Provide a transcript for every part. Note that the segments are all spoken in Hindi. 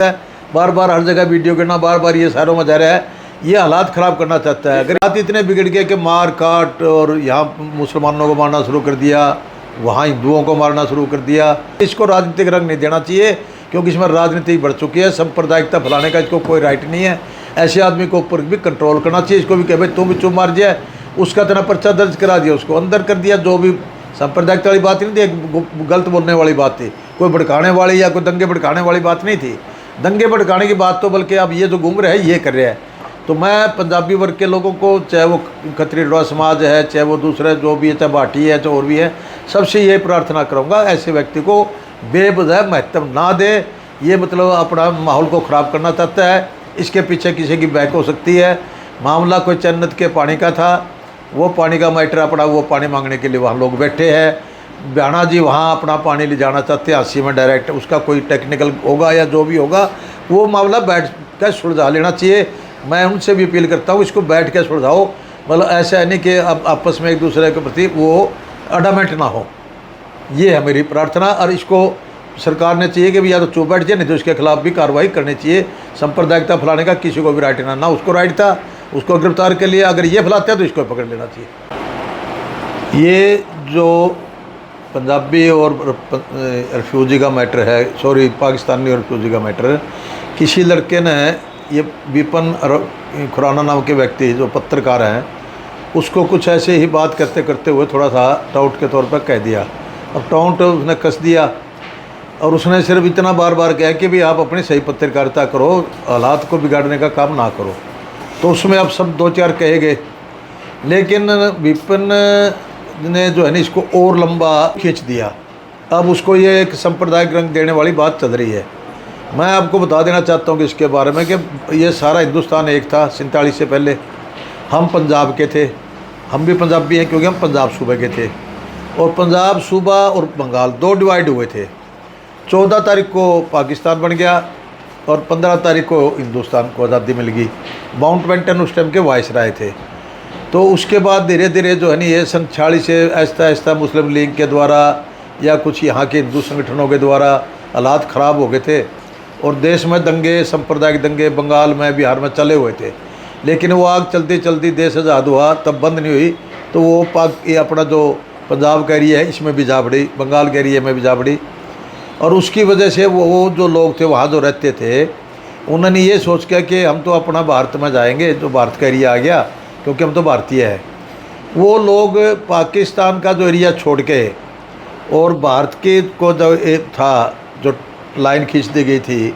बार बार हर जगह वीडियो गिरना, बार बार ये शहरों में जा रहा है, ये हालात ख़राब करना चाहता है। अगर हालात इतने बिगड़ गए कि मार काट और यहाँ मुसलमानों को मारना शुरू कर दिया, वहाँ हिंदुओं को मारना शुरू कर दिया, इसको राजनीतिक रंग नहीं देना चाहिए, क्योंकि इसमें राजनीति बढ़ चुकी है। सांप्रदायिकता फैलाने का इसको कोई राइट नहीं है। ऐसे आदमी को ऊपर भी कंट्रोल करना चाहिए। इसको भी कहे भाई तुम भी चुप मार जाए, उसका तना पर्चा दर्ज करा दिया, उसको अंदर कर दिया। जो भी सांप्रदायिकता वाली बात नहीं थी, गलत बोलने वाली बात थी, कोई भड़काने वाली या कोई दंगे भड़काने वाली बात नहीं थी। दंगे भड़काने की बात तो बल्कि अब ये जो घूम रहे हैं ये कर रहे हैं। तो मैं पंजाबी वर्ग के लोगों को, चाहे वो खत्री डोडा समाज है, चाहे वो दूसरे जो भी है, चाहे भाटी है, चाहे और भी है, सबसे ये प्रार्थना करूँगा ऐसे व्यक्ति को बेवजह महत्व ना दे। ये मतलब अपना माहौल को ख़राब करना चाहता है। इसके पीछे किसी की बैक हो सकती है। मामला कोई जन्नत के पानी का था, वो पानी का मैटर अपना, वो पानी मांगने के लिए वहाँ लोग बैठे हैं। ब्याणा जी वहाँ अपना पानी ले जाना चाहते हैं हांसी में डायरेक्ट, उसका कोई टेक्निकल होगा या जो भी होगा, वो मामला बैठ कर सुलझा लेना चाहिए। मैं उनसे भी अपील करता हूँ इसको बैठ के सुलझाओ। मतलब ऐसा है नहीं कि अब आपस में एक दूसरे के प्रति वो अडामेंट ना हो। ये है मेरी प्रार्थना। और इसको सरकार ने चाहिए कि भी या तो चुप बैठ जाए, नहीं तो इसके खिलाफ भी कार्रवाई करनी चाहिए। सांप्रदायिकता फैलाने का किसी को भी राइट ना उसको राइट था, उसको गिरफ्तार के लिए अगर ये फैलाते हैं तो इसको पकड़ लेना चाहिए। ये जो पंजाबी और रिफ्यूजी का मैटर है, सॉरी पाकिस्तानी और रिफ्यूजी का मैटर, किसी लड़के ने ये विपिन खुराना नाम के व्यक्ति जो पत्रकार हैं, उसको कुछ ऐसे ही बात करते करते हुए थोड़ा सा टाउट के तौर पर कह दिया। अब टाउट उसने कस दिया और उसने सिर्फ इतना बार बार कहा कि भी आप अपनी सही पत्रकारिता करो, हालात को बिगाड़ने का काम ना करो। तो उसमें अब सब दो चार कहे गए, लेकिन विपिन ने जो है ना इसको और लंबा खींच दिया। अब उसको ये एक सांप्रदायिक रंग देने वाली बात चल रही है। मैं आपको बता देना चाहता हूँ कि इसके बारे में कि ये सारा हिंदुस्तान एक था 47 से पहले। हम पंजाब के थे, हम भी पंजाबी हैं क्योंकि हम पंजाब सूबे के थे, और पंजाब सूबा और बंगाल दो डिवाइड हुए थे। 14 तारीख को पाकिस्तान बन गया और 15 तारीख को हिंदुस्तान को आज़ादी मिल गई। माउंटबेटन उस टाइम के वाइसराय थे। तो उसके बाद धीरे धीरे जो है ना ये सन 46 से आहिस्ता आहिस्ता मुस्लिम लीग के द्वारा या कुछ यहाँ के हिंदू संगठनों के द्वारा हालात ख़राब हो गए थे और देश में दंगे, सांप्रदायिक दंगे बंगाल में, बिहार में चले हुए थे। लेकिन वो आग चलती चलती देश आज़ाद हुआ, तब बंद नहीं हुई। तो वो ये अपना जो पंजाब का एरिया है इसमें भी जा पड़ी, बंगाल के एरिया में भी जा पड़ी। और उसकी वजह से वो जो लोग थे वहाँ जो रहते थे, उन्होंने ये सोच किया कि हम तो अपना भारत में जाएंगे, जो भारत का एरिया आ गया, क्योंकि हम तो भारतीय हैं। वो लोग पाकिस्तान का जो एरिया छोड़ के और भारत के को जो एक था, जो लाइन खींच दी गई थी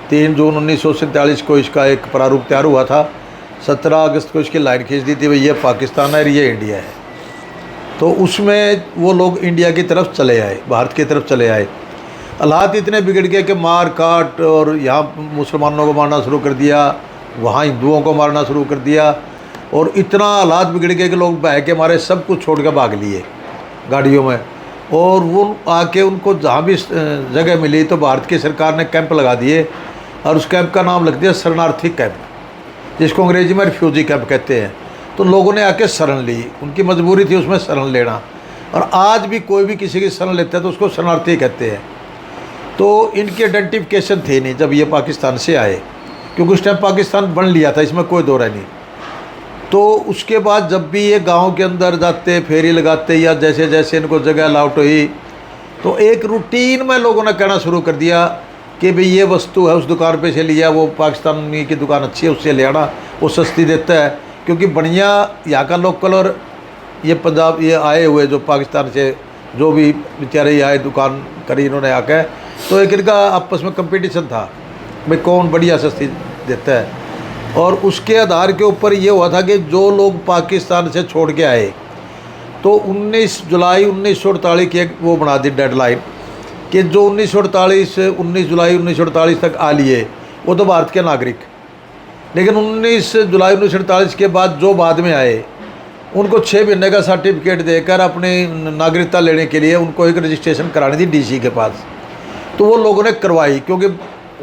3 जून 1947 को इसका एक प्रारूप तैयार हुआ था, 17 अगस्त को इसकी लाइन खींच दी थी भाई ये पाकिस्तान है, ये इंडिया है। तो उसमें वो लोग इंडिया की तरफ चले आए, भारत की तरफ चले आए। हालात इतने बिगड़ गए कि मार काट और यहाँ मुसलमानों को मारना शुरू कर दिया, वहाँ हिंदुओं को मारना शुरू कर दिया, और इतना हालात बिगड़ गए कि लोग बह के मारे सब कुछ छोड़ कर भाग लिए गाड़ियों में। और वो आके उनको जहाँ भी जगह मिली तो भारत की सरकार ने कैंप लगा दिए, और उस कैंप का नाम लग दिया शरणार्थी कैंप, जिसको अंग्रेजी में रिफ्यूजी कैंप कहते हैं। तो लोगों ने आके शरण ली, उनकी मजबूरी थी उसमें शरण लेना। और आज भी कोई भी किसी की शरण लेता है तो उसको शरणार्थी कहते हैं। तो इनकी आइडेंटिफिकेशन थी नहीं जब ये पाकिस्तान से आए, क्योंकि उस टाइम पाकिस्तान बन लिया था, इसमें कोई दो राय नहीं। तो उसके बाद जब भी ये गांव के अंदर जाते, फेरी लगाते, या जैसे जैसे इनको जगह अलाउट हुई, तो एक रूटीन में लोगों ने कहना शुरू कर दिया कि भाई ये वस्तु है उस दुकान पे से लिया, वो पाकिस्तानी की दुकान अच्छी है उससे ले आना, वो सस्ती देता है। क्योंकि बढ़िया यहाँ का लोकल और ये पंजाब ये आए हुए जो पाकिस्तान से जो भी बेचारे ये आए दुकान करी इन्होंने आकर, तो एक इनका आपस में कंपटीशन था भाई कौन बढ़िया सस्ती देता है। और उसके आधार के ऊपर ये हुआ था कि जो लोग पाकिस्तान से छोड़ के आए, तो 19 जुलाई 1948 की एक वो बना दी डेडलाइन कि जो 19 जुलाई 1948 तक आ लिए वो तो भारत के नागरिक। लेकिन 19 जुलाई 1948 के बाद जो बाद में आए उनको 6 महीने का सर्टिफिकेट देकर अपनी नागरिकता लेने के लिए उनको एक रजिस्ट्रेशन करानी थी डीसी के पास। तो वो लोगों ने करवाई, क्योंकि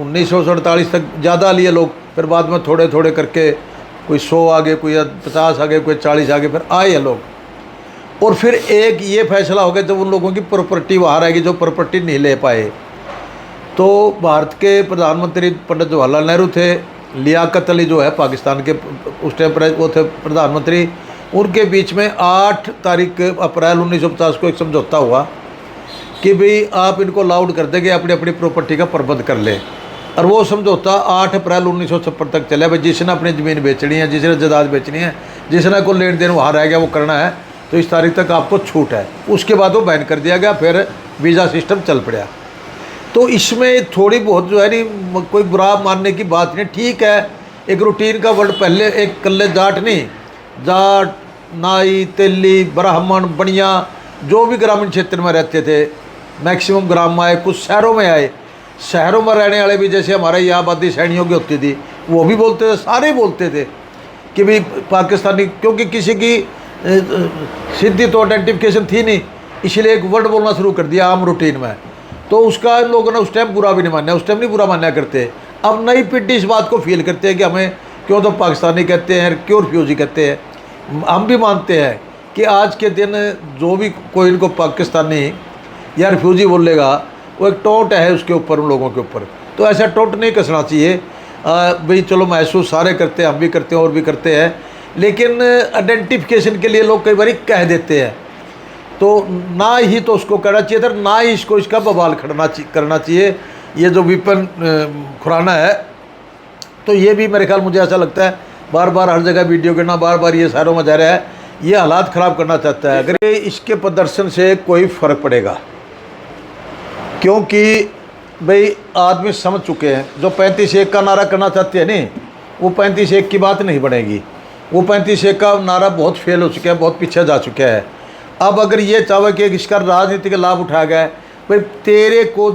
1948 तक ज़्यादा लिए लोग, फिर बाद में थोड़े थोड़े करके कोई 100 आ गए, कोई 50 आ गए, कोई 40 आ गए, फिर आए हैं लोग। और फिर एक ये फैसला हो गया जब उन लोगों की प्रॉपर्टी बाहर आएगी जो प्रॉपर्टी नहीं ले पाए, तो भारत के प्रधानमंत्री पंडित जवाहरलाल नेहरू थे, लियाकत अली जो है पाकिस्तान के उस टाइम पर वो थे प्रधानमंत्री, उनके बीच में 8 तारीख अप्रैल 1950 को एक समझौता हुआ कि भाई आप इनको अलाउड कर देंगे अपनी अपनी प्रॉपर्टी का प्रबंध कर ले। और वो समझौता 8 अप्रैल 1956 तक चला। भाई जिसने अपनी ज़मीन बेचनी है, जिसने जायदाद बेचनी है, जिसने को लेन देन वहाँ रह गया वो करना है, तो इस तारीख तक आपको छूट है। उसके बाद वो बैन कर दिया गया, फिर वीज़ा सिस्टम चल पड़ा। तो इसमें थोड़ी बहुत जो है नहीं, कोई बुरा मानने की बात नहीं, ठीक है। एक रूटीन का वर्ड पहले एक कल्ले जाट नहीं, जाट, नाई, तेली, ब्राह्मण, बनिया, जो भी ग्रामीण क्षेत्र में रहते थे, मैक्सिमम ग्राम में आए, कुछ शहरों में आए। शहरों में रहने वाले भी, जैसे हमारे यहाँ आबादी सैनियों की होती थी, वो भी बोलते थे, सारे बोलते थे कि भाई पाकिस्तानी, क्योंकि किसी की सीधी तो आइडेंटिफिकेशन थी नहीं, इसलिए एक वर्ड बोलना शुरू कर दिया आम रूटीन में। तो उसका इन लोगों ने उस टाइम बुरा भी नहीं माना, उस टाइम नहीं बुरा माना करते। अब नई पीढ़ी इस बात को फील करते हैं कि हमें क्यों तो पाकिस्तानी कहते हैं, क्यों रिफ्यूजी कहते हैं। हम भी मानते हैं कि आज के दिन जो भी कोई इनको पाकिस्तानी या रिफ्यूजी बोलेगा, वो एक टोंट है उसके ऊपर, उन लोगों के ऊपर। तो ऐसा टोंट नहीं कसना चाहिए। भाई चलो महसूस सारे करते हैं, हम भी करते हैं और भी करते हैं, लेकिन आइडेंटिफिकेशन के लिए लोग कई बार कह देते हैं, तो ना ही तो उसको कहना चाहिए था, ना ही इसको इसका बवाल करना चाहिए। ये जो विपिन खुराना है, तो ये भी मेरे ख्याल मुझे ऐसा लगता है बार बार हर जगह वीडियो करना, बार बार ये शहरों में जा रहा है, ये हालात ख़राब करना चाहता है। अगर इसके प्रदर्शन से कोई फ़र्क पड़ेगा, क्योंकि भाई आदमी समझ चुके हैं, जो 35-1 का नारा करना चाहते हैं नहीं, वो 35-1 की बात नहीं बनेगी। वो 35-1 का नारा बहुत फेल हो चुका है, बहुत पीछे जा चुका है। अब अगर ये चाहे कि इसका राजनीतिक लाभ उठाया गया है, भाई तेरे को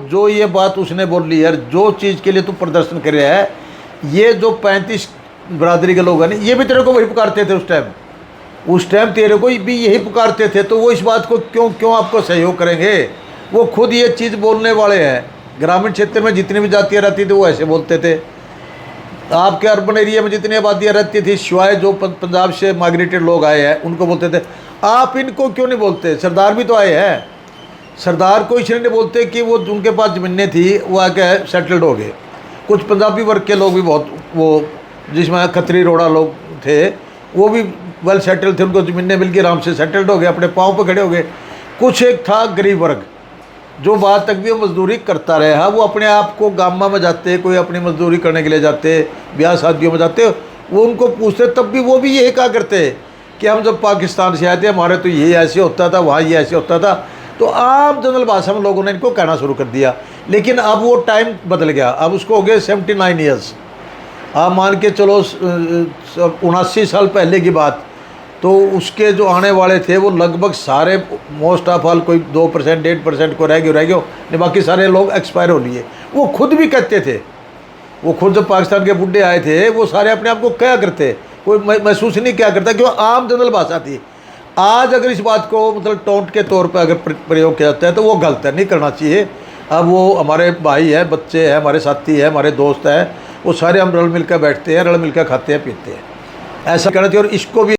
जो ये बात उसने बोल ली यार, जो चीज़ के लिए तू प्रदर्शन कर रहा है, ये जो 35 बरादरी के लोग हैं ना, ये भी तेरे को वही पुकारते थे उस टाइम तेरे को भी यही पुकारते थे। तो वो इस बात को क्यों आपको सहयोग करेंगे? वो खुद ये चीज़ बोलने वाले हैं। ग्रामीण क्षेत्र में जितनी भी जातियाँ रहती थी वो ऐसे बोलते थे। आपके अर्बन एरिया में जितनी आबादियाँ रहती थी, सिवाय जो पंजाब से माइग्रेटेड लोग आए हैं उनको बोलते थे। आप इनको क्यों नहीं बोलते? सरदार भी तो आए हैं, सरदार को इसलिए नहीं बोलते कि वो उनके पास ज़मीनें थी, वो आके सेटल्ड हो गए। कुछ पंजाबी वर्ग के लोग भी बहुत, वो जिसमें खत्री रोड़ा लोग थे, वो भी वेल सेटल्ड थे, उनको ज़मीनें मिल गई, आराम से सेटल्ड हो गए, अपने पाँव पर खड़े हो गए। कुछ एक था गरीब वर्ग, जो बाद तक भी वो मजदूरी करता रहा, वो अपने आप को गामा में जाते, कोई अपनी मजदूरी करने के लिए जाते, ब्याह शादियों में जाते, वो उनको पूछते, तब भी वो भी यही कहा करते कि हम जब पाकिस्तान से आए थे हमारे तो ये ऐसे होता था, वहाँ ये ऐसे होता था। तो आम जनरल भाषा में लोगों ने इनको कहना शुरू कर दिया। लेकिन अब वो टाइम बदल गया, अब उसको हो गए 79 ईयर्स। आप मान के चलो 79 साल पहले की बात, तो उसके जो आने वाले थे वो लगभग सारे, मोस्ट ऑफ ऑल कोई 2% 1% को रह गए नहीं, बाकी सारे लोग एक्सपायर हो लिए। वो खुद भी कहते थे, वो खुद जब पाकिस्तान के बुढ़े आए थे वो सारे अपने आप को क्या करते, कोई महसूस नहीं क्या करता, क्यों आम जनरल भाषा थी। आज अगर इस बात को मतलब टोंट के तौर पर अगर प्रयोग किया जाता है तो वो गलत है, नहीं करना चाहिए। अब वो हमारे भाई हैं, बच्चे हैं, हमारे साथी हैं, हमारे दोस्त हैं, वो सारे हम रल मिल कर बैठते हैं, रल मिल कर खाते हैं, पीते हैं, ऐसा करना चाहिए। और इसको भी